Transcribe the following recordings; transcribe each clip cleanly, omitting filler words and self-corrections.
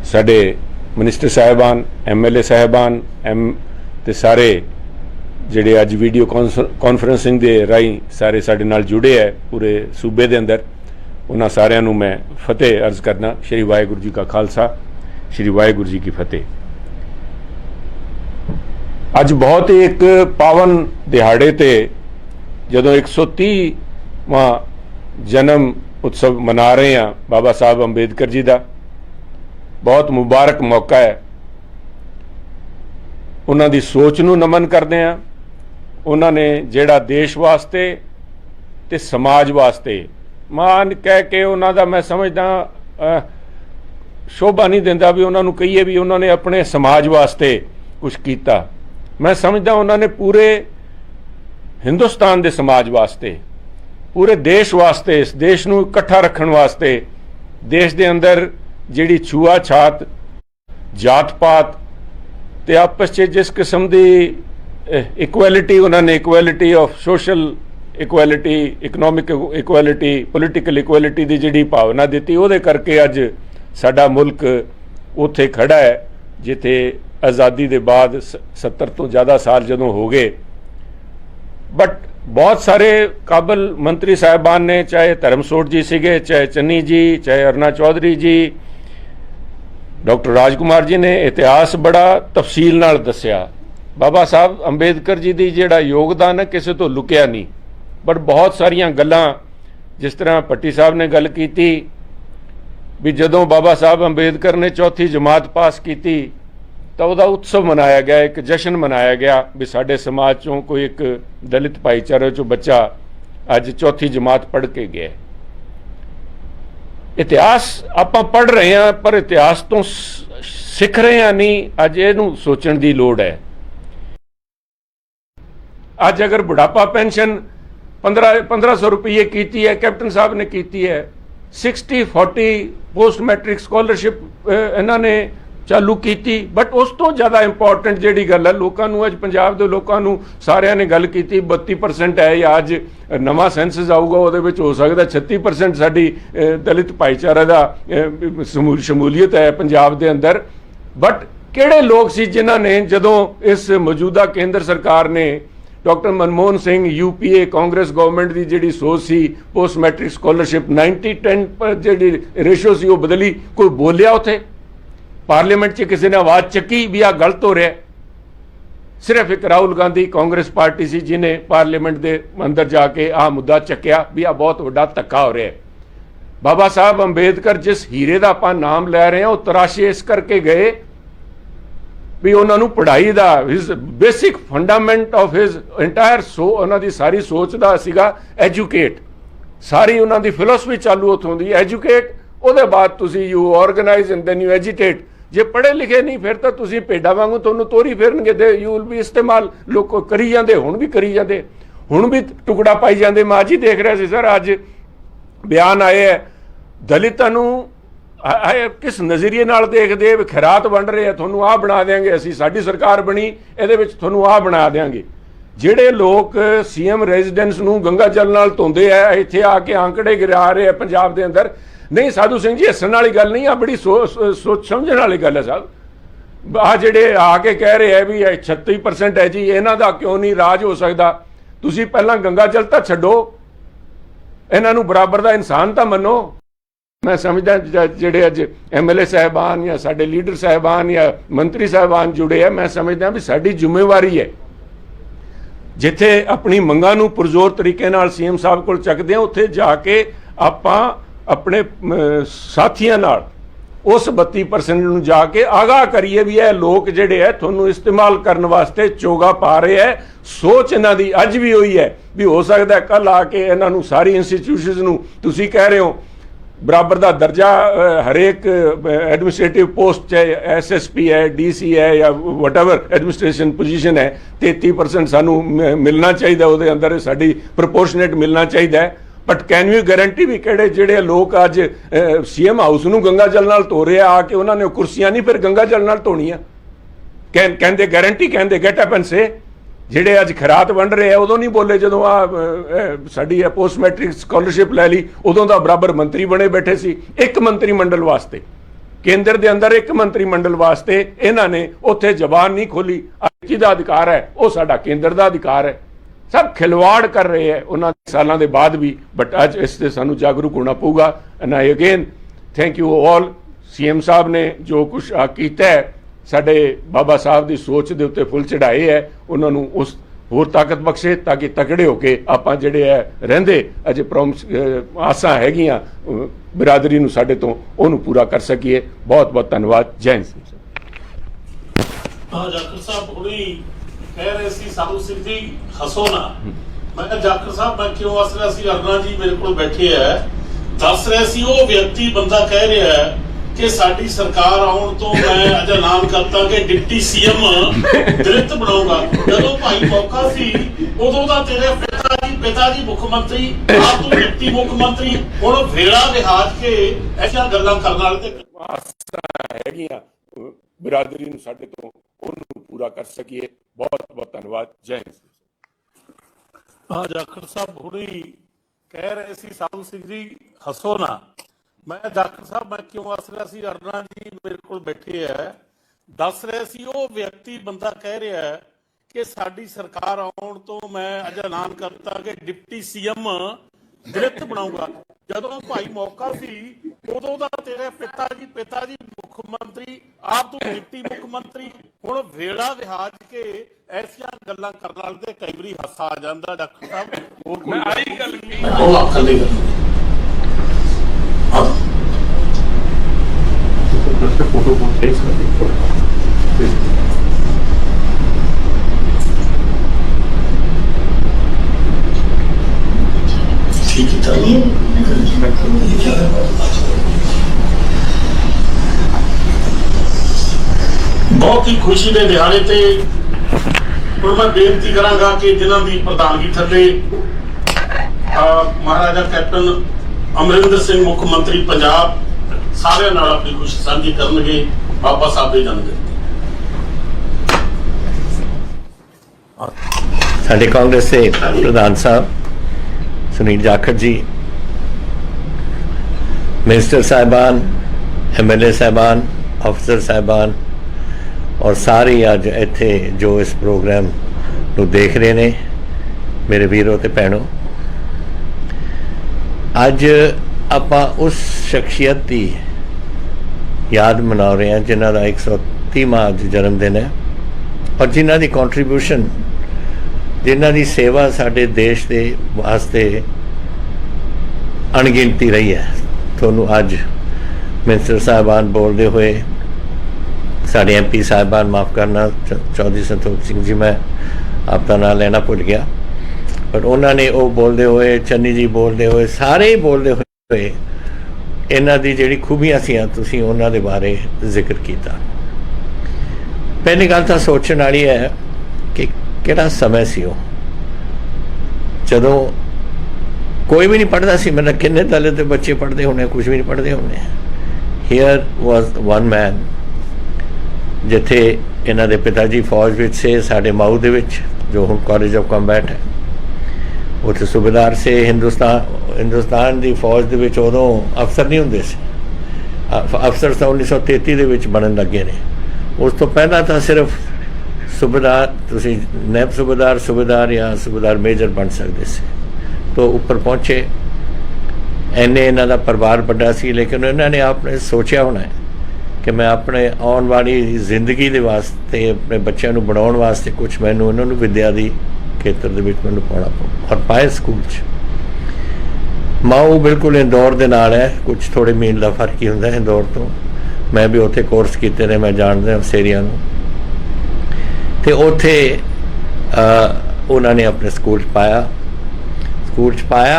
साडे मिनिस्टर साहिबान MLA साहिबान ते सारे जिहड़े अज वीडियो कॉन्फ्रेंसिंग दे राही सारे साडे नाल जुड़े है पूरे सूबे दे अंदर, उन्हां सारिआं नूं मैं फतेह अर्ज करना। श्री वाहिगुरू जी का खालसा, श्री वाहिगुरू जी की फतेह। अज बहुत ही एक पावन दिहाड़े ते जदों 130वां जन्म उत्सव मना रहे हैं बाबा साहब अंबेडकर जी का, बहुत मुबारक मौका है। उन्हां दी सोच नूं नमन करते हैं। उन्होंने जिहड़ा देश वास्ते ते समाज वास्ते मान कह के उन्हां दा मैं समझदा शोभा नहीं दिंदा भी उन्हां नूं कहीए भी उन्होंने अपने समाज वास्ते कुछ कीता। मैं समझदा उन्होंने पूरे हिंदुस्तान दे समाज वास्ते, पूरे देश वास्ते, इस देश नूं इकट्ठा रखण वास्ते, देश दे अंदर जिहड़ी छूआ छात जात पात ते आपस च जिस किस्म की इक्वैलिटी उन्होंने equality of social equality, economic equality, political equality की जिहड़ी भावना दी, उहदे करके अज साडा मुल्क उत्थे खड़ा है जिथे आज़ादी दे बाद 70 तो ज़्यादा साल जदों हो गए। बट बहुत सारे काबिल मंत्री साहिबान ने, चाहे धर्मसोत जी सीगे, चाहे चन्नी जी, चाहे अरुणा चौधरी जी, डॉक्टर राजकुमार जी ने इतिहास बड़ा तफसील नाल दस्या। बाबा साहब अंबेडकर जी की जिहड़ा योगदान है किसी तो लुकिया नहीं, बट बहुत सारिया गल्लां जिस तरह भट्टी साहब ने गल की भी जदों बाबा साहब अंबेडकर ने चौथी जमात पास की तो वह उत्सव मनाया गया, एक जश्न मनाया गया भी साडे समाज चों कोई एक दलित भाईचारे चों बच्चा अज चौथी जमात पढ़ के गया। इतिहास आपां पढ़ रहे हैं पर इतिहास तो सीख रहे हैं नहीं। अज इहनूं सोचण दी लोड़ है। अज अगर बुढ़ापा पेंशन 1500 रुपये की है, कैप्टन साहब ने की है, 60-40 पोस्ट मैट्रिक स्कॉलरशिप इन्होंने चालू की। बट उस तो ज़्यादा इंपॉर्टेंट जिहड़ी गल है, लोगों नूं अज पंजाब दे लोगों नूं सारिआं ने गल की 32% है या अज नवां सेंसस आऊगा उहदे विच हो सकदा 36% साडी दलित भाईचारे दा शमूलीयत है पंजाब दे अंदर। बट किहड़े लोग सी जिन्हां ने जदों इस मौजूदा केंद्र सरकार ने doctor Manmohan Singh UPA Congress government की जिहड़ी सोच सी पोस्ट मैट्रिक स्कॉलरशिप 90-10 पर जिहड़ी रेशो सी वो बदली, कोई बोलिया उत्थे पार्लीमेंट च किसी ने आवाज़ चकी भी आ गलत हो रहा है? सिर्फ एक राहुल गांधी कांग्रेस पार्टी सी जिन्हें पार्लीमेंट के अंदर जाके आ मुद्दा चक्या भी आ बहुत वड्डा धक्का हो रहा है। बाबा साहब अंबेडकर जिस हीरे का आपां नाम लै रहे हैं वो तराशे इस करके गए भी उन्होंने पढ़ाई का his basic fundament of his entire उन्हों की सारी सोच का सीगा एजुकेट, सारी उन्होंने फिलोसफी चालू उतों दी एजुकेट, उसदे बाद तुसी you organize and then you agitate. जे पढ़े लिखे नहीं फिर तो तुसी भेडा वांगू तुहानू तोरी फिरनगे दे यू विल बी इस्तेमाल लोग करी जाते, हुण भी करी जाते, हुण भी टुकड़ा पाई जाते। मैं अज ही देख रहा सी सर, अज बयान आए है दलितां नू किस नज़रिए नाल देखदे खैरात वंड रहे हैं, तुहानू आ बना देंगे, असीं साडी सरकार बनी इहदे विच तुहानू आ बना देंगे। जिहड़े लोग CM रेजिडेंस नू गंगा जल नाल धोंदे है, इत्थे आके आंकड़े गिरा रहे हैं पंजाब दे अंदर। नहीं साधु सिंह जी हसन वाली गल नहीं, आ बड़ी सोच समझण वाली गल है साहब। आ जिहड़े आके कह रहे हैं भी 36% है जी, इन्हां दा क्यों नहीं राज हो सकदा? तुसीं पहलां गंगा जल तां छड्डो, इन्हां नूं बराबर दा इंसान तां मन्नो। मैं समझदा जिहड़े अज MLA साहिबान या साडे लीडर साहिबान या मंत्री साहिबान जुड़े हैं, मैं समझदा भी साडी जिम्मेवारी है जिथे अपनी मंगां नूं पुरजोर तरीके नाल CM साहब कोल चकदे हैं, उत्थे जाके आपां अपने साथियों नाल उस 32% नूं जाके आगाह करिए भी यह लोग जिहड़े है तुहानूं इस्तेमाल करने वास्ते चोगा पा रहे हैं। सोच इन्हां दी अज भी हुई है भी हो सकता है कल आके इन्हां नूं सारी इंस्टीट्यूशनस नूं तुसीं कह रहे हो बराबर का दर्जा हरेक एडमिनिस्ट्रेटिव पोस्ट चाहे SSP है, DC है या वटएवर एडमिनिस्ट्रेशन पोजीशन है 33% सानू मिलना चाहिए, उसके अंदर साडी प्रपोर्शनेट मिलना चाहिए। बट कैन यू गारंटी भी किहड़े जिहड़े लोग अज CM हाउस नूं गंगा जल नाल धो रहे आके उन्होंने कुर्सियां नहीं फिर गंगा जल नाल धोणियां? कहते गारंटी कहते गेट अप एंड से ਜਿਹੜੇ ਅੱਜ ਖਰਾਤ ਵੰਡ ਰਹੇ ਆ ਉਦੋਂ ਨਹੀਂ ਬੋਲੇ ਜਦੋਂ ਸਾਡੀ ਪੋਸਟ ਮੈਟ੍ਰਿਕ ਸਕਾਲਰਸ਼ਿਪ ਲੈ ਲਈ ਉਦੋਂ ਦਾ ਬਰਾਬਰ ਮੰਤਰੀ ਬਣੇ ਬੈਠੇ ਸੀ ਇੱਕ ਮੰਤਰੀ ਮੰਡਲ ਵਾਸਤੇ केंद्र के अंदर एक मंत्री मंडल वास्ते इन्होंने उत्थे जबान नहीं खोली। किहदा अधिकार है? वो साडा केंद्र का अधिकार है। सब खिलवाड़ कर रहे हैं उन्होंने सालों के बाद भी, बट अज इससे सानू जागरूक होना पऊगा। And I again thank you all. CM साहब ने जो कुछ किया है, साडे बाबा साहब की सोच के उत्ते फुल चढ़ाए है, उन्होंने उस होर ताकत बख्शे ताकि तकड़े होके आपां जिहड़े है रहिंदे अजे आसां हैगियां बिरादरी नूं साडे तो उहनूं पूरा कर सकीए। बहुत बहुत धन्यवाद। जय हिंद। जाखड़ साहब हुणी कह रहे सी साधु सिंह जी हसो ना। मैं कहा जाखड़ साहब मैं क्यों हस रहा सी? अरना जी मेरे को बैठे है दस रहे सी वो व्यक्ति बंदा कह रहा है कि साडी सरकार आउण तो मैं अज ऐलान करता कि डिप्टी सीएम दलित बनाऊंगा। जदों भाई मौका सी उदों दा तेरे पिता जी मुख्यमंत्री आप तू डिप्टी मुख्यमंत्री हुण वेड़ा विहाज के ऐसा गल्लां करन वाले ते हैगियां बिरादरी नूं साडे तो उहनूं पूरा कर सकीए। बहुत बहुत धन्यवाद। जय हिंद। जाखड़ साहब हुणी कह रहे सी साधु सिंह जी हसो ना। मैं जाखड़ साहब मैं क्यों हस रहा सी? अरना जी मेरे को बैठे है दस रहे सी वो व्यक्ति बंदा कह रहा है कि साडी सरकार आउण तो मैं अज ऐलान करता कि डिप्टी सीएम दलित बनाऊंगा। जदों भाई मौका सी उदों दा तेरे पिता जी मुख्यमंत्री आप तू डिप्टी मुख्यमंत्री हुण वेड़ा विहाज के ऐसियां गल्लां करन वाले ते कई वारी हासा आ जांदा। डॉक्टर साहब होर मैं आई गल की फोटो बहुत ही खुशी के दिहाड़े ते हुण मैं बेनती करांगा कि जिन्हां दी प्रधानगी थले महाराजा कैप्टन अमरिंदर सिंह मुख्यमंत्री पंजाब सारे नाल अपनी खुशी साझी करनगे। बाबा साहब दे जन्मदिन साडे कांग्रेस के प्रधान साहब सुनील जाखड़ जी, मिनिस्टर साहिबान, MLA साहिबान, अफसर साहिबान और सारे अज इत्थे जो इस प्रोग्राम नूं देख रहे ने मेरे वीरों ते भैणों, अज आपां उस शख्सियत की याद मना रहे हैं जिन्हां दा 130वां अज जन्मदिन है और जिन्हां दी कॉन्ट्रीब्यूशन, जिन्हां दी सेवा साडे देश के वास्ते अणगिनती रही है। तुहानूं अज मिनिस्टर साहिबान बोलते हुए साडे MP साहिबान माफ़ करना चौधरी संतोख सिंह जी, मैं आपका नाम लेना भुल गया, पर उन्होंने वो बोलते हुए, चन्नी जी बोलते हुए, सारे ही बोलते हुए इन्हां दी जिहड़ी खूबियां सीआं तुसीं उन्हां दे बारे जिक्र किया। पहली गल तां सोचण वाली है कि किहड़ा समय सी वो जदों कोई भी नहीं पढ़ता सी। मतलब किन्ने दलित बच्चे पढ़ते होने, कुछ भी नहीं पढ़ते होने। हियर वॉज वन मैन जिथे इन्हां दे पिता जी फौज विच से, साडे माऊ दे विच जो हुण कॉलेज ऑफ कॉम्बैट है, उत्थे सूबेदार से। हिंदुस्तान की फौज दे विच उदों अफसर नहीं हुंदे सी, अफसर तो 1933 दे विच बनन लगे ने। उस तो पहला तो सिर्फ सूबेदार, तुसीं नैब सूबेदार या सूबेदार मेजर बन सकते सी। तो उपर पहुँचे, इन्ने इन्हां दा परिवार बड़ा सी, लेकिन इन्होंने आपने सोचा होना है कि मैं अपने आने वाली जिंदगी के वास्ते, अपने बच्चों को बनाने वास्ते कुछ मैनू इन्होंने विद्या की खेतर दे विच मैनू पाउणा पਊ और पाए स्कूल च। माऊ बिल्कुल इंदौर दे नाल है, कुछ थोड़े मील का फर्क ही हुंदा है इंदौर तो। मैं भी उत्थे कोर्स कीते ने, मैं जानदा सेरिया नूं। ते उत्थे उन्होंने अपने स्कूल पाया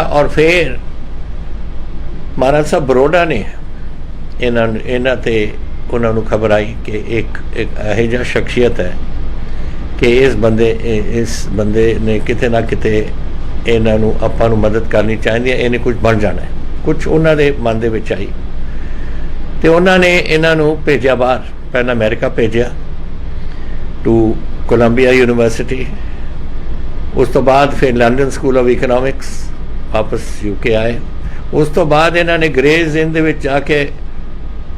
और फिर महाराज साहब बरोड़ा ने इन्हां ते उन्होंने खबर आई कि एक यह जिहा शख्सियत है कि इस बंदे ने किते ना किते इन्हों आपां नूं मदद करनी चाहिए, इन्हें कुछ बन जाना है। कुछ उन्होंने मन दे विच आई तो उन्होंने इन्हों भेजा बाहर, पहला अमेरिका भेजा टू कोलंबिया यूनिवर्सिटी, उस तो बाद फिर लंडन स्कूल ऑफ इकनॉमिक्स, वापस UK आए। उस तो बाद इन्होंने ग्रेज इन दे विच जाके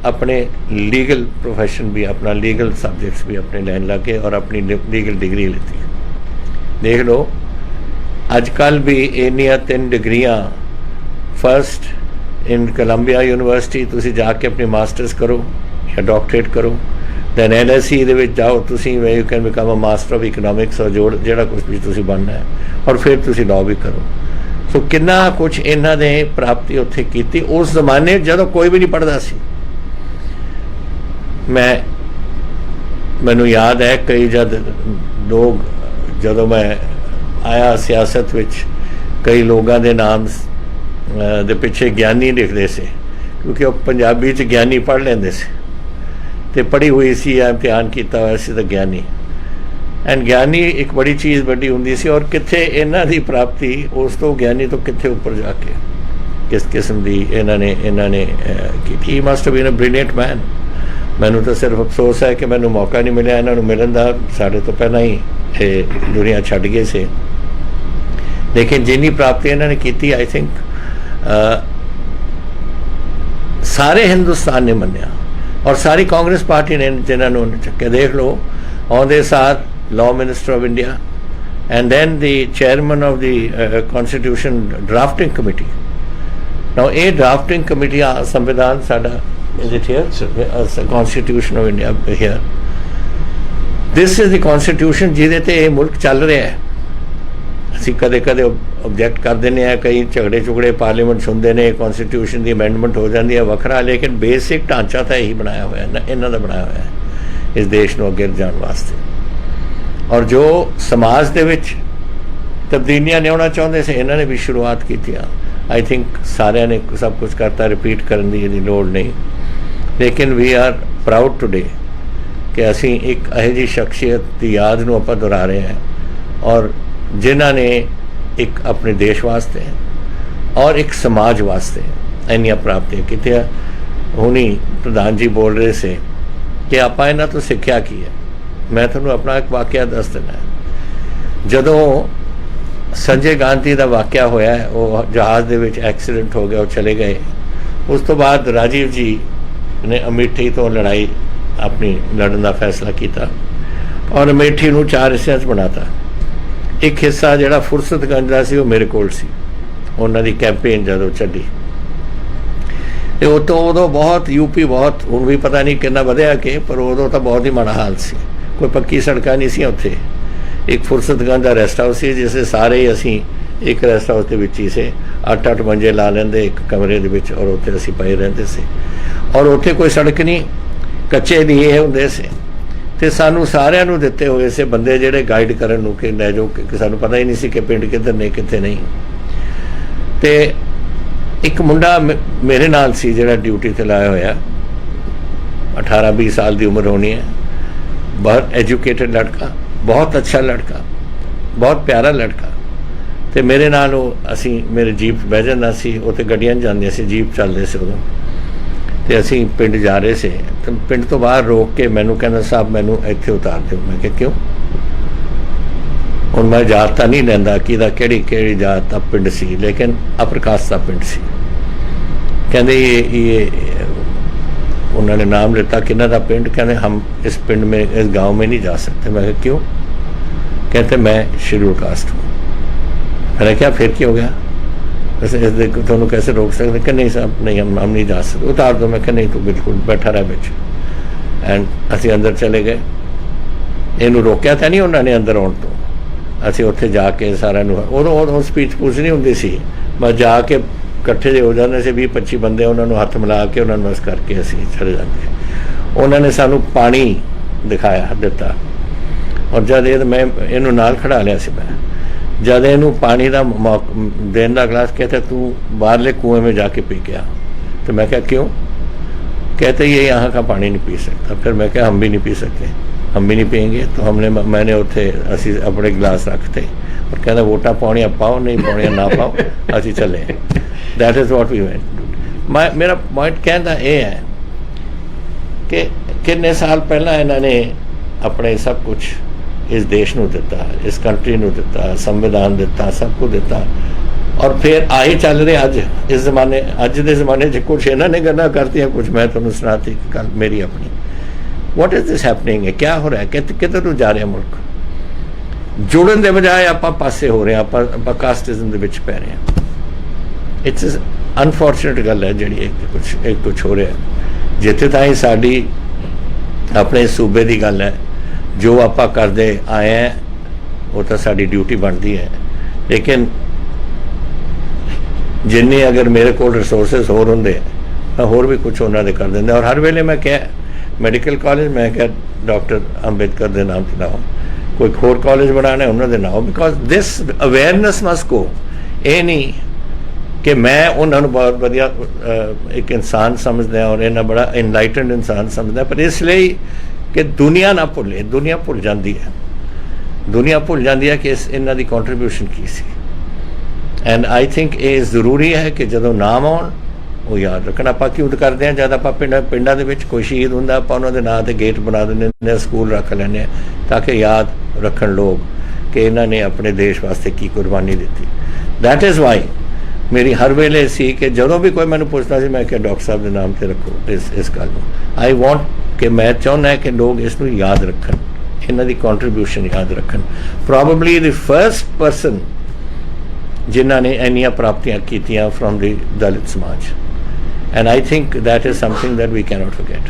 अपने लीगल प्रोफेशन भी, अपना लीगल सब्जेक्ट्स भी अपने लैन लगे और अपनी लीगल डिग्री लेती। देख लो अजकल भी इन्नियां 3 डिग्रियां, फर्स्ट इन कोलंबिया यूनिवर्सिटी तुसी जाके अपनी मास्टर्स करो या डॉक्टरेट करो, दैन LSE दे विच जाओ तुसी, you can become a master of economics और जोड़ जिहड़ा कुछ भी तुसी बनना है, और फिर तुसी लॉ भी करो। सो कितना कुछ इन्हां ने प्राप्ति उत्थे कीती उस जमाने जदों कोई भी नहीं पढ़दा सी। मैनू याद है कई जद लोग, जदों मैं आया सियासत विच, कई लोगों के नाम दे पिछे ज्ञानी लिखते से, क्योंकि वो पंजाबी च ज्ञानी पढ़ लेंदे से, ते पढ़ी हुई सी या इम्तिहान किया हुआ सी तो ज्ञानी। एंड ज्ञानी एक बड़ी चीज़ बड़ी होंदी सी, और कित्थे इन्हां दी प्राप्ति उस तो ज्ञानी तो कित्थे ऊपर जाके किस किस्म की इन्होंने की। He must have been a brilliant man. मैनू तो सिर्फ अफसोस है कि मैनू मौका नहीं मिला इन्होंने मिलन का, साढ़े तो पहला ही ये दुनिया छड्ड गए से। लेकिन जिन्नी प्राप्ति इन्होंने की, आई थिंक सारे हिंदुस्तान ने मन्निया, और सारी कांग्रेस पार्टी ने जिन्होंने चक्के। देख लो आउंदे साल law minister of India and then the chairman of the constitution drafting committee. Now ये ड्राफ्टिंग कमेटी संविधान साडा, is it here? Constitution of India here. This is the constitution जिहदे ते ये मुल्क चल रहा है। असीं कदे कदे ऑब्जेक्ट कर देने हैं, कई झगड़े झुगड़े पार्लीमेंट सुनते हैं, कॉन्स्टिट्यूशन की अमेंडमेंट हो जाती है वखरा, लेकिन बेसिक ढांचा तो यही बनाया हुआ है, इन्हों का बनाया हुआ है इस देश को अगे जाने वास्ते। और जो समाज के विच तब्दीलियां लियाना चाहते से इन्होंने भी शुरुआत की। आई थिंक सारे ने सब कुछ करता, रिपीट करने की लोड़ नहीं, लेकिन वी आर प्राउड टुडे कि असी एक यह जी शख्सियत की याद नूं आपां दोहरा रहे हैं, और जिन्हां ने एक अपने देश वास्ते और एक समाज वास्ते इन्नियां प्राप्तियां कीतियां। हुणी प्रधान जी बोल रहे से कि आपां इन्हां तों सिੱਖਿਆ की है। मैं तुहानूं अपना एक वाक़या दस देना है। जदों संजय गांधी का वाक़या होया, वो जहाज़ दे विच एक्सीडेंट हो गया, वो चले गए। उस तो बाद राजीव जी ने अमेठी तो लड़ाई अपनी लड़न का फैसला किया, और अमेठी नूं 4 हिस्सों बनाता। एक हिस्सा जिहड़ा फुरसतगंज का सी, वो मेरे कोल सी, उन्हां दी कैंपेन जदों चली। तो उदों बहुत यूपी बहुत, हुण भी पता नहीं कितना वधिया कि, पर उदों तो बहुत ही माड़ा हाल सी। कोई पक्की सड़कां नहीं सी उत्थे। एक फुरसतगंज का रेस्ट हाउस सी, जिसे सारे ही असी एक रेस्ट हाउस के विच ही से 8-8 मंजे ला लेंदे एक कमरे दे विच, और उत्थे असी पए रहिंदे से। और उत्थे कोई सड़क नहीं, कच्चे दिए हुंदे से, ते सानू सारिआं नूं दित्ते होए से बंदे जिहड़े गाइड करन नूं कि लै जाओ, कि सानू पता ही नहीं सी कि पिंड किधर ने कित्थे नहीं। ते एक मुंडा मेरे नाल सी जिहड़ा ड्यूटी ते लाया होया, 18-20 साल की उम्र होनी है, बहुत एजुकेटेड लड़का, बहुत अच्छा लड़का, बहुत प्यारा लड़का। तो मेरे नाल असी मेरे जीप बह जाना सी, उत्थे गड्डियां जांदियां सी, जीप चलदे से उदों। तो असी पिंड जा रहे से, तो पिंड तो बाहर रोक के मैनू कहना साहब मैनू इत्थे उतार दो। मैं कहा क्यों? हुण मैं जात तां नहीं लैंदा कि किहड़ी जात दा पिंड सी, लेकिन अपर कास्ट दा पिंड सी। कहंदे ये उन्होंने नाम लेता किन्ना दा पिंड, कहते हम इस पिंड में, इस गांव में नहीं जा सकते। मैं कहा क्यों? कहते मैं शेड्यूल कास्ट हूँ। मैंने क्या फिर क्या हो गया, वैसे तुहानू कैसे रोक सकते? कि नहीं साहब नहीं, हम नहीं जा सकते, उतार दो। मैं कहा नहीं, तू बिल्कुल बैठा रहा बिच। एंड असी अंदर चले गए, इनू रोकया तो नहीं उन्होंने अंदर आने तो। असी उत्थे जाके सारा उदों स्पीच पूछ नहीं होंदी सी, बस जाके इकट्ठे जे हो जाते से 20-25 बंदे, उन्होंने हथ मिला के उन्होंने बस करके असी चले जाते। उन्होंने सानू पानी दिखाया दिता, और जब ये मैं इनू नाल खड़ा लिया सी, मैं जब इनू पानी का देने का गिलास, कहते तू बाहरले कुएं में जाके पी के आ। तो मैं क्या क्यों? कहते ये यहाँ का पानी नहीं पी सकता। फिर मैं क्या हम भी नहीं पी सकते, हम भी नहीं पियेंगे। तो मैंने उत्थे असी अपने गिलास रखते, और कहते वोटा पाउणियां पाओ, नहीं पाउणियां ना पाओ, असी चले। That is what we went. मेरा पॉइंट कहना यह है कि कितने साल पहला इन्होंने अपने सब कुछ इस देश को दिता, इस कंट्री को दिता, संविधान दिता, सब कुछ दिता, और फिर आही चल रहे अज इस जमाने अज के जमाने कुछ इन्होंने गल्लां करतियां कुछ मैं तुहानूं सुणाती गल मेरी अपनी। वॉट इज दिस हैपनिंग है, क्या हो रहा है, किधर नूं जा रहा मुल्क। जुड़न के बजाय आपां पासे हो रहे हैं, आपां कास्टिज्म दे विच पै रहे हैं। इट्स अनफॉर्चुनेट गल है जी कुछ हो रहा है। जिथे ताईं साडी अपने सूबे की गल है, जो आपां करदे आए हैं वो तो साडी ड्यूटी बनती है, लेकिन जिन्नी अगर मेरे को रिसोर्सिस होर होंदे मैं होर भी कुछ उन्होंने कर देंगे। और हर वेले मैं क्या मैडिकल कॉलेज मैं क्या डॉक्टर अंबेडकर के नाम से लाओ, कोई होर कॉलेज बनाना है उन्होंने नाओ, because this awareness must go. ये नहीं कि मैं उन्होंने बहुत बढ़िया एक इंसान समझदा और इन्ना बड़ा इनलाइटेंड इंसान समझदा, पर इसलिए कि दुनिया ना भुले, दुनिया भुल जाती है, दुनिया भुल जाती है कि इन्हों की कॉन्ट्रीब्यूशन की सी। एंड आई थिंक ये जरूरी है कि जो नाम आउन वो याद रखना। आप क्यों करते हैं, जब आप पिंडा के कोई शहीद होंगे आप उन्होंने नाम से गेट बना दें, स्कूल रख लें, ताकि याद रखन लोग कि इन्होंने अपने देश वास्ते की कुर्बानी दी। दैट इज़ वाई मेरी हर वेले सी कि जो भी कोई मैंने पूछना सी मैं क्या डॉक्टर साहब के नाम से रखो इस गल को। आई वॉन्ट कि मैं चाहना है कि लोग इसनूं याद रखन, इन्हों की कॉन्ट्रीब्यूशन याद रखन। प्रॉबली द फर्स्ट परसन जिन्होंने इन्नियां प्राप्तियां कीतियां फ्रॉम द दलित समाज, and I think that is something that we can not forget.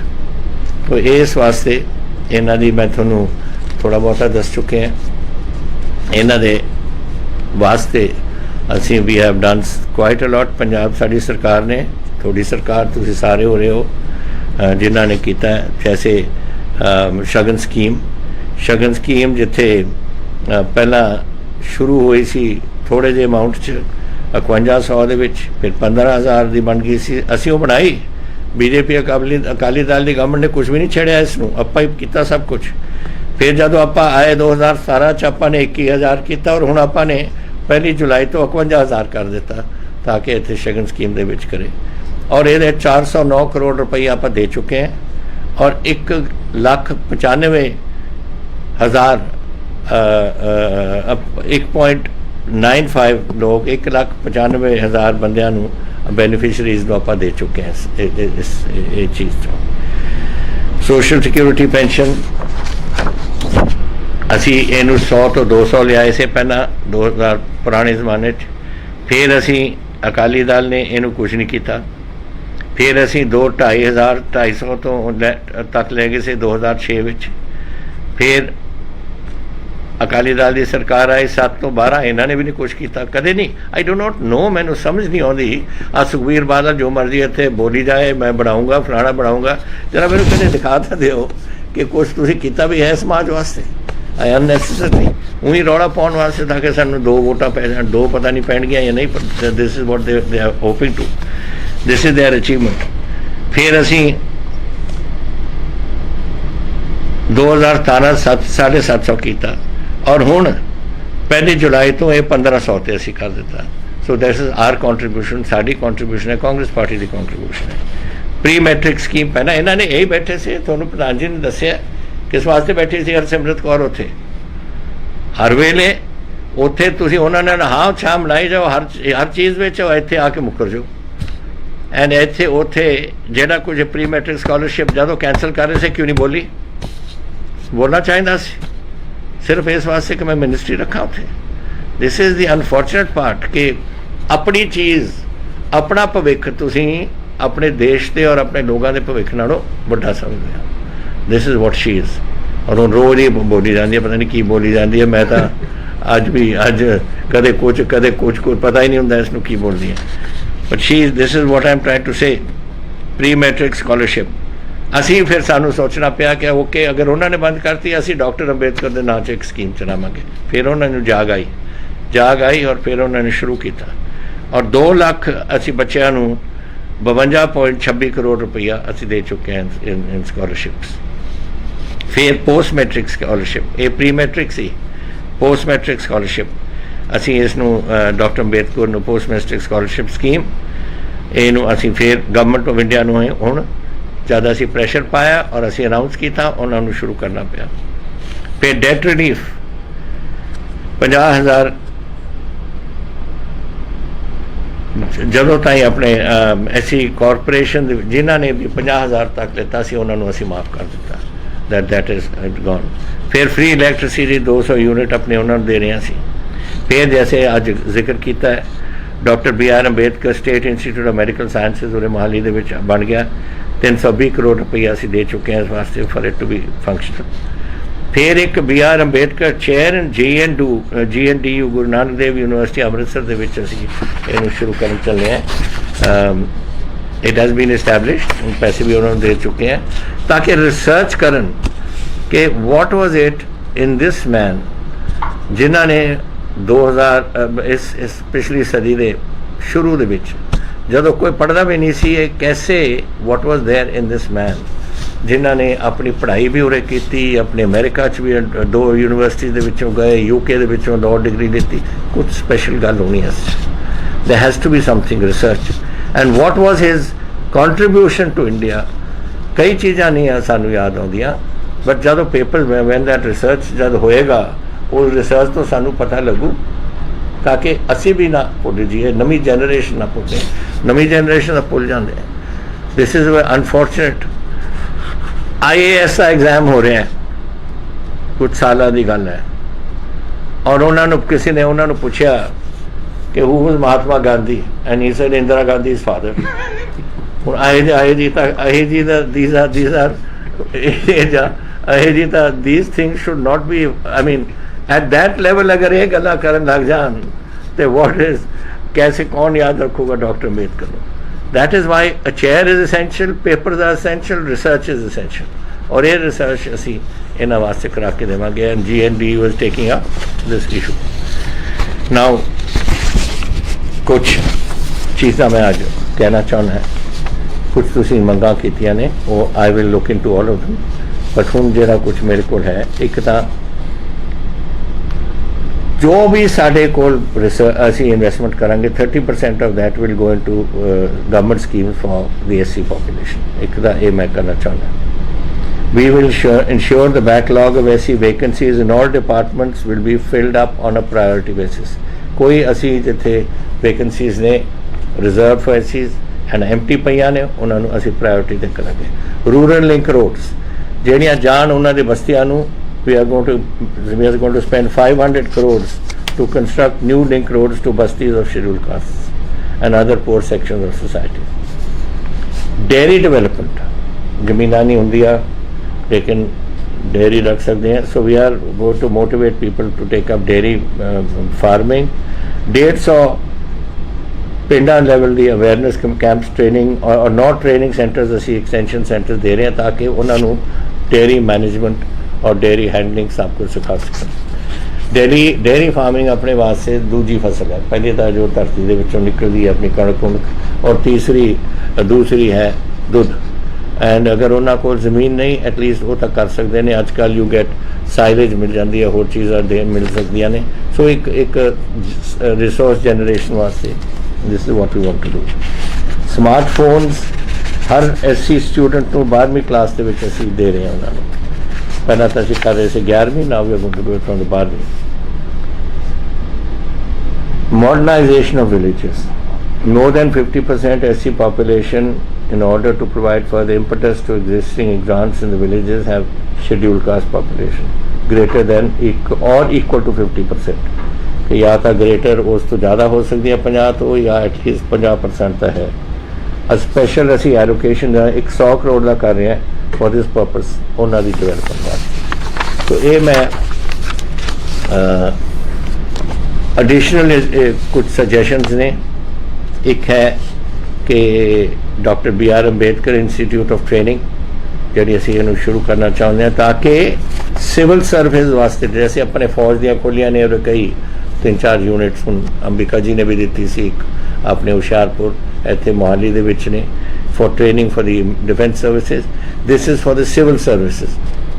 तो इस वास्ते इन्हां दी मैं तुहानूं थोड़ा बहुता दस चुके हैं। इन्हां दे वास्ते असी we have done quite a lot. Punjab साडी सरकार ने, थोड़ी सरकार तुसीं सारे हो रहे हो जिन्हां ने कीता है, जैसे शगन स्कीम जिथे पहला शुरू हुई सी थोड़े जे अमाउंट च 5100 दे विच, फिर 15,000 की बन गई सी। असीं वो बनाई, बीजेपी अकाली दल की गवर्नमेंट ने कुछ भी नहीं छेड़िया इसनूं, आपां ही कीता सब कुछ। फिर जदों आपां आए 2017 च आपां ने 21,000 कीता और हुण आपां ने 1 जुलाई तो 51,000 कर दिता ताकि इत्थे शगन स्कीम दे विच करे। और ये 409 करोड़ रुपये आप दे चुके हैं और 1,95,000 1.95 लोग 1,95,000 बंदियां बेनीफिशरीज को आप दे चुके हैं इस चीज़ तो। सोशल सिक्योरिटी पेंशन असी इनू 100 तो 200 लियाए से पहला 2000 पुराने जमाने फिर असी अकाली दल ने इनू कुछ नहीं किया। फिर असी 2,500 तो तक ले गए से 2006 विच। फिर अकाली दल की सरकार आई 7 तो 12 इन्होंने भी नहीं कुछ किया कदे नहीं। आई डो नॉट नो, मैनू समझ नहीं आती। आ सुखबीर बादल जो मर्जी इतने बोली जाए मैं बनाऊँगा फलाना बनाऊँगा, जरा मैंने कदे दिखा तो दो कि कुछ तुसीं कीता भी है समाज वास्ते। आई अननैसेसरी उही रौला पाने वास्ते ताकि सानू 2 वोटां पै जाण, 2 पता नहीं पैणगियां या नहीं, this is what they are hoping to, this is their achievement. फिर असी 2017 750 किया और हुण 1 जुलाई तो ये 1500 ते असी कर दिता। So this is our contribution, साडी कॉन्ट्रीब्यूशन है, कांग्रेस पार्टी की कॉन्ट्रीब्यूशन है। प्री मैट्रिक स्कीम पहला इन्होंने यही बैठे से, तुहानूं प्रधान जी ने दस्सिया किस वास्ते बैठी सी हरसिमरत कौर उत्थे। हर वेले उत्थे तुसीं उन्होंने हाँ छां बनाई जाओ हर चीज़ में, इत्थे आके मुकर जाओ। एंड इत्थे उत्थे जिहड़ा कुछ प्री मैट्रिक स्कॉलरशिप जदों कैंसल कर रहे थे क्यों नहीं बोली, बोलना चाहिए सी सिर्फ इस वास्ते कि मैं मिनिस्ट्री रखा उत्थे। This is the unfortunate part कि अपनी चीज़ अपना भविख तुसीं अपने देश के और अपने लोगों के भविख नालों वड्डा समझदे हो। This is what she is. और हुण रोज़ ही बोली जाती है, पता नहीं की बोली जाती है। मैं तो अज कदे कुछ पता ही नहीं होंदा इसनूं की बोलदी है। But she is, this is what I am trying to say. Pre matric scholarship असी फिर सानू सोचना पिया कि ओके अगर उन्होंने बंद करती असी डॉक्टर अंबेडकर के नाम से एक स्कीम चलावांगे। फिर उन्होंने जाग आई और फिर उन्होंने शुरू किया और 2 लाख असी बच्चों को 52.26 करोड़ रुपया असी दे चुके हैं इन स्कॉलरशिप्स। फिर पोस्ट मैट्रिक स्कॉलरशिप, ये प्री मैट्रिक सी, पोस्ट मैट्रिक स्कॉलरशिप असी इसनूं डॉक्टर अंबेडकर नूं पोस्ट मैट्रिक स्कॉलरशिप स्कीम इनू असी फिर गवर्नमेंट ऑफ इंडिया नूं हुण जब असी प्रैशर पाया और असी अनाउंस किया उन्होंने शुरू करना पिया। फिर डेट रिलीफ 50,000 ਜਦੋਂ ਤਾਈਂ ਆਪਣੇ ਐਸੀ ਕਾਰਪੋਰੇਸ਼ਨ ਜਿਨ੍ਹਾਂ ਨੇ ਵੀ 50,000 ਤੱਕ ਲਿੱਤਾ ਸੀ ਉਹਨਾਂ ਨੂੰ ਅਸੀਂ ਮਾਫ ਕਰ ਦਿੱਤਾ that is gone। ਫਿਰ ਫ੍ਰੀ ਇਲੈਕਟ੍ਰਿਸਿਟੀ 200 ਯੂਨਿਟ ਆਪਣੇ ਉਹਨਾਂ ਨੂੰ ਦੇ ਰਹੇ ਸੀ। ਫਿਰ ਜੈਸੇ ਅੱਜ ਜ਼ਿਕਰ ਕੀਤਾ ਹੈ doctor BR Ambedkar state institute of medical sciences ਉਰੇ ਮੋਹਾਲੀ ਦੇ ਵਿੱਚ ਬਣ ਗਿਆ। 320 ਕਰੋੜ ਰੁਪਈਆ ਅਸੀਂ ਦੇ ਚੁੱਕੇ ਹਾਂ ਇਸ ਵਾਸਤੇ for it to be functional. फिर एक BR Ambedkar chair and GNDU Guru Nanak Dev University Amritsar ਦੇ ਵਿੱਚ ਅਸੀਂ ਇਹਨੂੰ ਸ਼ੁਰੂ ਕਰਨ ਚੱਲੇ ਹਾਂ। इट हैज़ बीन एस्टैब्लिश्ड, पैसे भी उन्होंने दे चुके हैं ताकि रिसर्च करन कि what was it in this man जिन्हों ने 2000 इस पिछली सदी के शुरू दे विच जदों कोई पढ़ता भी नहीं सी कैसे what was there in this man जिन्हों ने अपनी पढ़ाई भी उरे की, अपने अमेरिका च भी 2 यूनिवर्सिटी दे विचों गए, UK दे विचों लॉ डिग्री लीती। कुछ स्पेशल गल होनी है, there has to be something research and what was his contribution to India. कई चीज़ां नहीं सानू याद आउंदियां बट जदों पेपर व्हेन दैट रिसर्च जब होएगा उस रिसर्च तो सानू पता लगू ताकि असी भी ना भुल जाइए, नवी जनरेशन ना भुले। नवी जनरेशन भुल जाते हैं। This is unfortunate. IAS का एग्जाम हो रहा है, कुछ सालों की गल है और उन्होंने किसी ने उन्होंने पूछा कि who was Mahatma Gandhi and he said Indira Gandhi is father. हुण these things should not be, I mean at that level अगर ये गल्लां करन लग जान तो what is, कैसे कौन याद रखूगा डॉक्टर अम्बेडकर को। That is why a chair is essential, papers are essential, research is essential और ये रिसर्च असी इन्हां वास्ते करा के देवांगे and GNDU is taking up this issue। Now कुछ चीज़ां मैं आज कहना चाहना है, कुछ तुसीं मंगां कीतियां ने वो I will look into all of them but हुण जिहड़ा कुछ मेरे कोल है एक तां जो भी साढ़े कोल असी इन्वेस्टमेंट करांगे 30% of that will go into government schemes for the SC population. एक तां ये मैं करना चाहना। We will ensure the backlog of SC vacancies in all departments will be filled up on a priority basis। कोई असी जिथे वैकेंसीज ने reserve for SCs and empty पईयां ने उन्होंने असी प्रायोरिटी दे करांगे। रूरल लिंक रोड्स ਜਿਹੜੀਆਂ ਜਾਣ ਉਹਨਾਂ ਦੀ ਬਸਤੀਆਂ ਨੂੰ we are going to spend 500 crores to construct new link roads to bastis of scheduled castes and other poor sections of society। dairy development ਜ਼ਮੀਨਾਂ ਨਹੀਂ ਹੁੰਦੀਆਂ लेकिन डेयरी रख सकते हैं, so we are go to motivate people to take up dairy farming. 150 पिंडा level की awareness camps training और नॉट ट्रेनिंग सेंटर्स असी एक्सटेंशन सेंटर्स दे रहे हैं ताकि उन्होंने डेयरी मैनेजमेंट और डेयरी हैंडलिंग सब कुछ सिखा सकन। डेयरी फार्मिंग अपने वास्ते दूजी फसल है, पहली तो जो धरती के विचों निकलती है अपनी कणक कुणक और दूसरी है दुध। एंड अगर उन्होंने को जमीन नहीं एटलीस्ट वो तक कर सकते हैं। अजकल यू गैट साइलेज मिल जाती है, होर चीज़ां मिल सकती ने। सो एक रिसोर्स जनरेशन वास्ते this is what we want to do. Smartphones हर SC स्टूडेंट को 12वीं क्लास के असी दे रहे हैं उन्होंने। पहला तो असी कर रहे थे 11वीं, now we are going to do it from the 12वीं। Modernisation of villages, more than 50% SC population in order to provide further impetus to existing grants in the villages have scheduled caste population greater than or equal to 50%। या तो greater उस तो ज़्यादा हो सकती है 50 तो या एटलीस्ट 50% तो है। स्पेशल असी एलोकेशन 100 करोड़ का कर रहे हैं फॉर दिस पर्पस उन्होंने डिवेलपमेंट वास्ते। तो ये मैं एडिशनल कुछ सजेशंस ने। एक है कि doctor BR Ambedkar institute of training जी असी इनू शुरू करना चाहते हैं ताकि सिविल सर्विस वास्ते जैसे अपने फौज दियाँ खोलियां ने और कई 3-4 यूनिट्स हूँ अंबिका जी ने भी दी सी एक अपने हुशियारपुर इतने मोहाली दे विच ने for training for the defence services. This is for the civil services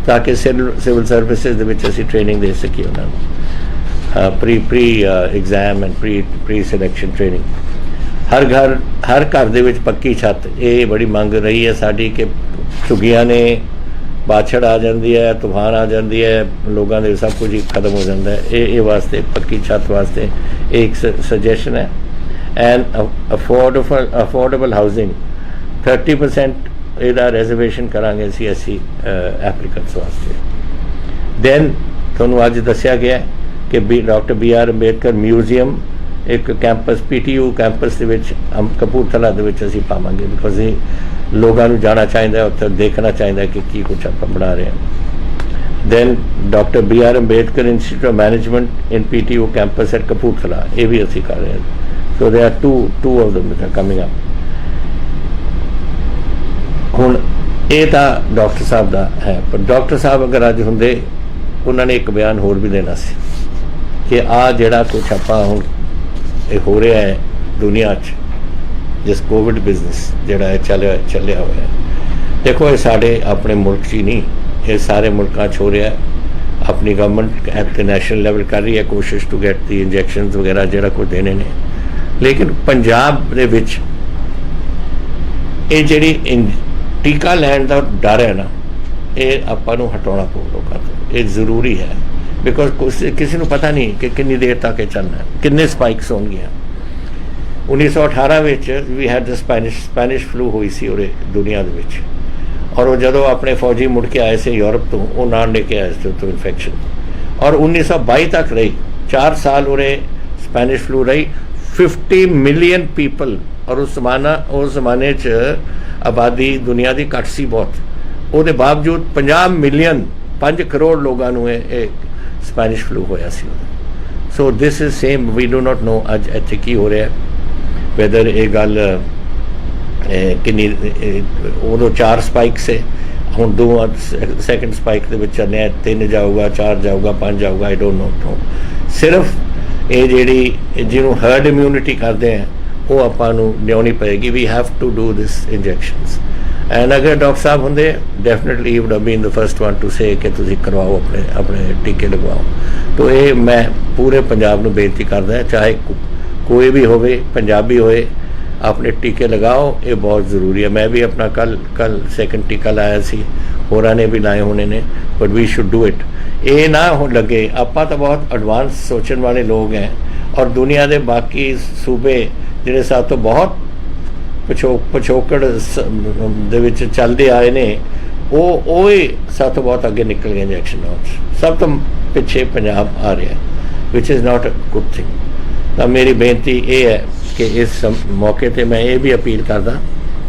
ताकि सिविल सर्विसेज दे विच असी ट्रेनिंग दे सकी उन्होंने pre exam and pre selection training. हर घर दे विच पक्की छत ये बड़ी मंग रही है साड़ी कि झुग्गियां ने बाछड़ आ जाती है, तूफान आ जाती है, लोगों के सब कुछ ही खत्म हो जाता है। ये वास्ते पक्की छत वास्ते एक सजेशन है। and affordable housing 30% ਇਹਦਾ ਰਿਜ਼ਰਵੇਸ਼ਨ ਕਰਾਂਗੇ ਅਸੀਂ ਐਸਸੀ ਐਪਲੀਕੈਂਟਸ ਵਾਸਤੇ। ਦੈਨ ਤੁਹਾਨੂੰ ਅੱਜ ਦੱਸਿਆ ਗਿਆ ਕਿ ਡਾਕਟਰ BR ਅੰਬੇਡਕਰ ਮਿਊਜ਼ੀਅਮ ਇੱਕ ਕੈਂਪਸ PTU ਕੈਂਪਸ ਦੇ ਵਿੱਚ ਕਪੂਰਥਲਾ ਦੇ ਵਿੱਚ ਅਸੀਂ ਪਾਵਾਂਗੇ, ਬਿਕੋਜ਼ ਇਹ ਲੋਕਾਂ ਨੂੰ ਜਾਣਾ ਚਾਹੀਦਾ, ਉੱਥੇ ਦੇਖਣਾ ਚਾਹੀਦਾ ਕਿ ਕੀ ਕੁਛ ਆਪਾਂ ਬਣਾ ਰਹੇ ਹਾਂ। Then doctor BR Ambedkar institute of management in PTU campus at Kapurthala, ਇਹ ਵੀ ਅਸੀਂ ਕਰ ਰਹੇ ਹਾਂ। So they are two of them that are coming up। ਹੁਣ ਇਹ ਤਾਂ ਡਾਕਟਰ ਸਾਹਿਬ ਦਾ ਹੈ, ਪਰ ਡਾਕਟਰ ਸਾਹਿਬ ਅਗਰ ਅੱਜ ਹੁੰਦੇ ਉਹਨਾਂ ਨੇ ਇੱਕ ਬਿਆਨ ਹੋਰ ਵੀ ਦੇਣਾ ਸੀ ਕਿ ਆਹ ਜਿਹੜਾ ਕੁਛ ਆਪਾਂ ਹੁਣ ਇਹ ਹੋ ਰਿਹਾ ਹੈ ਦੁਨੀਆ 'ਚ, ਜਿਸ ਕੋਵਿਡ ਬਿਜ਼ਨਸ ਜਿਹੜਾ ਹੈ ਚੱਲਿਆ ਹੋਇਆ, ਦੇਖੋ ਇਹ ਸਾਡੇ ਆਪਣੇ ਮੁਲਕ 'ਚ ਹੀ ਨਹੀਂ, ਇਹ ਸਾਰੇ ਮੁਲਕਾਂ 'ਚ ਹੋ ਰਿਹਾ। ਆਪਣੀ government at the national level ਕਰ ਰਹੀ ਹੈ ਕੋਸ਼ਿਸ਼ ਟੂ ਗੈਟ ਦੀ ਇੰਜੈਕਸ਼ਨਸ ਵਗੈਰਾ ਜਿਹੜਾ ਕੁਝ ਦੇਣੇ ਨੇ, ਲੇਕਿਨ ਪੰਜਾਬ ਦੇ ਵਿੱਚ ਇਹ ਜਿਹੜੀ ਟੀਕਾ ਲੈਣ ਦਾ ਡਰ ਹੈ ਨਾ, ਇਹ ਆਪਾਂ ਨੂੰ ਹਟਾਉਣਾ ਪਊ ਲੋਕਾਂ ਤੋਂ। ਇਹ ਜ਼ਰੂਰੀ ਹੈ, ਬਿਕੋਜ਼ ਕਿਸੇ ਨੂੰ ਪਤਾ ਨਹੀਂ ਕਿ ਕਿੰਨੀ ਦੇਰ ਤੱਕ ਇਹ ਚੱਲਣਾ, ਕਿੰਨੇ ਸਪਾਈਕਸ ਹੋਣਗੀਆਂ। 1918 ਵਿੱਚ ਵੀ ਹੈਡ ਦ ਸਪੈਨਿਸ਼ ਫਲੂ ਹੋਈ ਸੀ ਉਰੇ ਦੁਨੀਆ ਦੇ ਵਿੱਚ, ਔਰ ਉਹ ਜਦੋਂ ਆਪਣੇ ਫੌਜੀ ਮੁੜ ਕੇ ਆਏ ਸੀ ਯੂਰਪ ਤੋਂ, ਉਹ ਨਾਲ ਲੈ ਕੇ ਆਏ ਸੀ ਉੱਥੋਂ ਇਨਫੈਕਸ਼ਨ, ਔਰ 1922 ਤੱਕ ਰਹੀ, 4 ਸਾਲ ਉਰੇ ਸਪੈਨਿਸ਼ ਫਲੂ ਰਹੀ, 50 ਮਿਲੀਅਨ ਪੀਪਲ, ਔਰ ਉਸ ਜ਼ਮਾਨੇ 'ਚ ਆਬਾਦੀ ਦੁਨੀਆ ਦੀ ਘੱਟ ਸੀ ਬਹੁਤ, ਉਹਦੇ ਬਾਵਜੂਦ 50 ਮਿਲੀਅਨ 5 ਕਰੋੜ ਲੋਕਾਂ ਨੂੰ ਇਹ ਸਪੈਨਿਸ਼ ਫਲੂ ਹੋਇਆ ਸੀ। So this is same, we do not know ਅੱਜ ਇੱਥੇ ਕੀ ਹੋ ਰਿਹਾ, ਵੈਦਰ ਇਹ ਗੱਲ ਕਿੰਨੀ, ਉਦੋਂ 4 ਸਪਾਈਕ ਸੇ, ਹੁਣ 2 ਸੈਕਿੰਡ ਸਪਾਈਕ ਦੇ ਵਿੱਚ ਚੱਲਿਆ, 3 ਜਾਊਗਾ, 4 ਜਾਊਗਾ, 5 ਜਾਊਗਾ, ਆਈ ਡੋਂਟ ਨੋ। ਸਿਰਫ ਇਹ ਜਿਹੜੀ ਜਿਹਨੂੰ ਹਰਡ ਇਮਿਊਨਿਟੀ ਕਰਦੇ ਆ ਉਹ ਆਪਾਂ ਨੂੰ ਲਿਆਉਣੀ ਪਏਗੀ। We have to do this injections, and ਅਗਰ ਡਾਕਟਰ ਸਾਹਿਬ ਹੁੰਦੇ definitely would have been the first one to say ਕਿ ਤੁਸੀਂ ਕਰਵਾਓ, ਆਪਣੇ ਟੀਕੇ ਲਗਵਾਓ। ਤੋ ਇਹ ਮੈਂ ਪੂਰੇ ਪੰਜਾਬ ਨੂੰ ਬੇਨਤੀ ਕਰਦਾ, ਚਾਹੇ ਕੋਈ ਵੀ ਹੋਵੇ, ਪੰਜਾਬੀ ਹੋਏ, ਆਪਣੇ ਟੀਕੇ ਲਗਾਓ, ਇਹ ਬਹੁਤ ਜ਼ਰੂਰੀ ਹੈ। ਮੈਂ ਵੀ ਆਪਣਾ ਕੱਲ ਸੈਕਿੰਡ ਟੀਕਾ ਲਾਇਆ ਸੀ, ਹੋਰਾਂ ਨੇ ਵੀ ਲਾਏ ਹੋਣੇ ਨੇ, but we should do it. ਇਹ ਨਾ ਹੋ ਲੱਗੇ, ਆਪਾਂ ਤਾਂ ਬਹੁਤ ਐਡਵਾਂਸ ਸੋਚਣ ਵਾਲੇ ਲੋਕ ਹੈ, ਔਰ ਦੁਨੀਆ ਦੇ ਬਾਕੀ ਸੂਬੇ ਜਿਹੜੇ ਸਾਡੇ ਤੋਂ ਬਹੁਤ ਪਿਛੋਕੜ ਦੇ ਵਿੱਚ ਚੱਲਦੇ ਆਏ ਨੇ, ਉਹ ਹੀ ਸਾਡੇ ਤੋਂ ਬਹੁਤ ਅੱਗੇ ਨਿਕਲ ਗਏ ਇੰਜੈਕਸ਼ਨ ਨਾਲ, ਸਭ ਤੋਂ ਪਿੱਛੇ ਪੰਜਾਬ ਆ ਰਿਹਾ, which is not a good thing. ਤਾਂ ਮੇਰੀ ਬੇਨਤੀ ਇਹ ਹੈ ਕਿ ਇਸ ਮੌਕੇ 'ਤੇ ਮੈਂ ਇਹ ਵੀ ਅਪੀਲ ਕਰਦਾ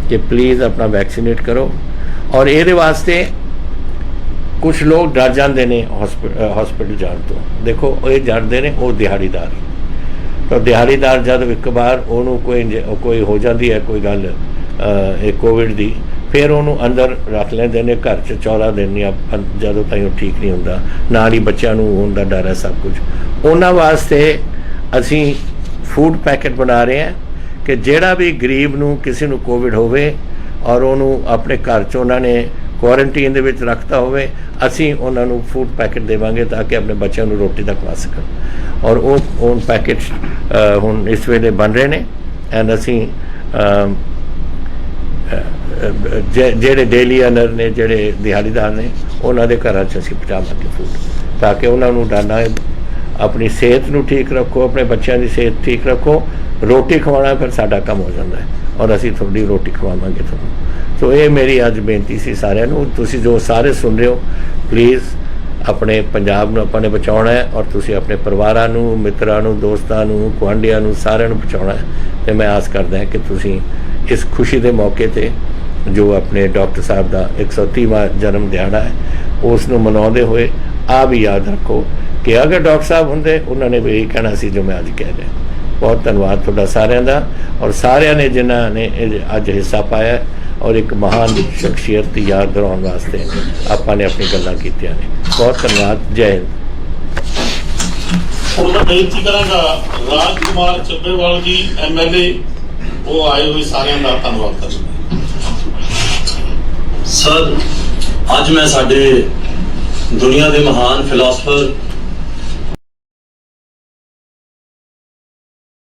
ਕਿ ਪਲੀਜ਼ ਆਪਣਾ ਵੈਕਸੀਨੇਟ ਕਰੋ, ਔਰ ਇਹਦੇ ਵਾਸਤੇ ਕੁਛ ਲੋਕ ਡਰ ਜਾਂਦੇ ਨੇ ਹਸਪੀਟਲ ਜਾਣ ਤੋਂ। ਦੇਖੋ ਇਹ ਡਰਦੇ ਨੇ ਉਹ ਦਿਹਾੜੀਦਾਰ, ਤਾਂ ਦਿਹਾੜੀਦਾਰ ਜਦ ਇੱਕ ਵਾਰ ਉਹਨੂੰ ਕੋਈ ਹੋ ਜਾਂਦੀ ਹੈ ਕੋਈ ਗੱਲ ਇਹ ਕੋਵਿਡ ਦੀ, ਫਿਰ ਉਹਨੂੰ ਅੰਦਰ ਰੱਖ ਲੈਂਦੇ ਨੇ ਘਰ 'ਚ 14 ਦਿਨ ਜਾਂ ਜਦੋਂ ਤਾਈਂ ਉਹ ਠੀਕ ਨਹੀਂ ਹੁੰਦਾ, ਨਾਲ ਹੀ ਬੱਚਿਆਂ ਨੂੰ ਹੋਣ ਦਾ ਡਰ ਹੈ ਸਭ ਕੁਝ। ਉਹਨਾਂ ਵਾਸਤੇ ਅਸੀਂ ਫੂਡ ਪੈਕਟ ਬਣਾ ਰਹੇ ਹਾਂ ਕਿ ਜਿਹੜਾ ਵੀ ਗਰੀਬ ਨੂੰ ਕਿਸੇ ਨੂੰ ਕੋਵਿਡ ਹੋਵੇ ਔਰ ਉਹਨੂੰ ਆਪਣੇ ਘਰ 'ਚ ਉਹਨਾਂ ਨੇ ਕੁਆਰੰਟੀਨ ਦੇ ਵਿੱਚ ਰੱਖਤਾ ਹੋਵੇ, ਅਸੀਂ ਉਹਨਾਂ ਨੂੰ ਫੂਡ ਪੈਕਟ ਦੇਵਾਂਗੇ ਤਾਂ ਕਿ ਆਪਣੇ ਬੱਚਿਆਂ ਨੂੰ ਰੋਟੀ ਦਾ ਖਵਾ ਸਕਣ। ਔਰ ਉਹ ਪੈਕਟ ਹੁਣ ਇਸ ਵੇਲੇ ਬਣ ਰਹੇ ਨੇ, ਐਂਡ ਅਸੀਂ ਜਿਹੜੇ ਡੇਲੀ ਅਰਨਰ ਨੇ, ਜਿਹੜੇ ਦਿਹਾੜੀਦਾਰ ਨੇ, ਉਹਨਾਂ ਦੇ ਘਰਾਂ 'ਚ ਅਸੀਂ ਪਹੁੰਚਾਵਾਂਗੇ ਫੂਡ, ਤਾਂ ਕਿ ਉਹਨਾਂ ਨੂੰ ਡਰਨਾ, ਆਪਣੀ ਸਿਹਤ ਨੂੰ ਠੀਕ ਰੱਖੋ, ਆਪਣੇ ਬੱਚਿਆਂ ਦੀ ਸਿਹਤ ਠੀਕ ਰੱਖੋ। ਰੋਟੀ ਖਵਾਉਣਾ ਫਿਰ ਸਾਡਾ ਕੰਮ ਹੋ ਜਾਂਦਾ ਹੈ, ਔਰ ਅਸੀਂ ਤੁਹਾਡੀ ਰੋਟੀ ਖਵਾਵਾਂਗੇ ਤੁਹਾਨੂੰ। ਸੋ ਇਹ ਮੇਰੀ ਅੱਜ ਬੇਨਤੀ ਸੀ ਸਾਰਿਆਂ ਨੂੰ। ਤੁਸੀਂ ਜੋ ਸਾਰੇ ਸੁਣ ਰਹੇ ਹੋ, ਪਲੀਜ਼ ਆਪਣੇ ਪੰਜਾਬ ਨੂੰ ਆਪਾਂ ਨੇ ਬਚਾਉਣਾ ਹੈ, ਔਰ ਤੁਸੀਂ ਆਪਣੇ ਪਰਿਵਾਰਾਂ ਨੂੰ, ਮਿੱਤਰਾਂ ਨੂੰ, ਦੋਸਤਾਂ ਨੂੰ, ਗੁਆਂਢੀਆਂ ਨੂੰ, ਸਾਰਿਆਂ ਨੂੰ ਬਚਾਉਣਾ ਹੈ। ਅਤੇ ਮੈਂ ਆਸ ਕਰਦਾ ਕਿ ਤੁਸੀਂ ਇਸ ਖੁਸ਼ੀ ਦੇ ਮੌਕੇ 'ਤੇ ਜੋ ਆਪਣੇ ਡਾਕਟਰ ਸਾਹਿਬ ਦਾ 130ਵਾਂ ਜਨਮ ਦਿਹਾੜਾ ਹੈ, ਉਸ ਨੂੰ ਮਨਾਉਂਦੇ ਹੋਏ ਆ ਵੀ ਯਾਦ ਰੱਖੋ ਕਿ ਅਗਰ ਡਾਕਟਰ ਸਾਹਿਬ ਹੁੰਦੇ, ਉਹਨਾਂ ਨੇ ਵੀ ਇਹੀ ਕਹਿਣਾ ਸੀ ਜੋ ਮੈਂ ਅੱਜ ਕਹਿ ਰਿਹਾ। ਬਹੁਤ ਧੰਨਵਾਦ ਤੁਹਾਡਾ ਸਾਰਿਆਂ ਦਾ, ਔਰ ਸਾਰਿਆਂ ਨੇ ਜਿਨ੍ਹਾਂ ਨੇ ਅੱਜ ਹਿੱਸਾ ਪਾਇਆ, ਔਰ ਇੱਕ ਮਹਾਨ ਸ਼ਖਸੀਅਤ ਦੀ ਯਾਦ ਦਿਲਾਉਣ ਵਾਸਤੇ ਆਪਾਂ ਨੇ ਆਪਣੀ ਗੱਲਾਂ ਕੀਤੀਆਂ ਨੇ। ਬਹੁਤ ਧੰਨਵਾਦ। ਜੈ ਹਿੰਦ। ਹੁਣ ਮੈਂ ਬੇਨਤੀ ਕਰਾਂਗਾ ਰਾਜ ਕੁਮਾਰ ਚੱਬੇਵਾਲ ਜੀ MLA, ਉਹ ਆਏ ਹੋਏ ਸਾਰਿਆਂ ਦਾ ਧੰਨਵਾਦ ਕਰਦਾ। ਸਰ, ਅੱਜ ਮੈਂ ਸਾਡੇ ਦੁਨੀਆ ਦੇ ਮਹਾਨ ਫਿਲਾਸਫਰ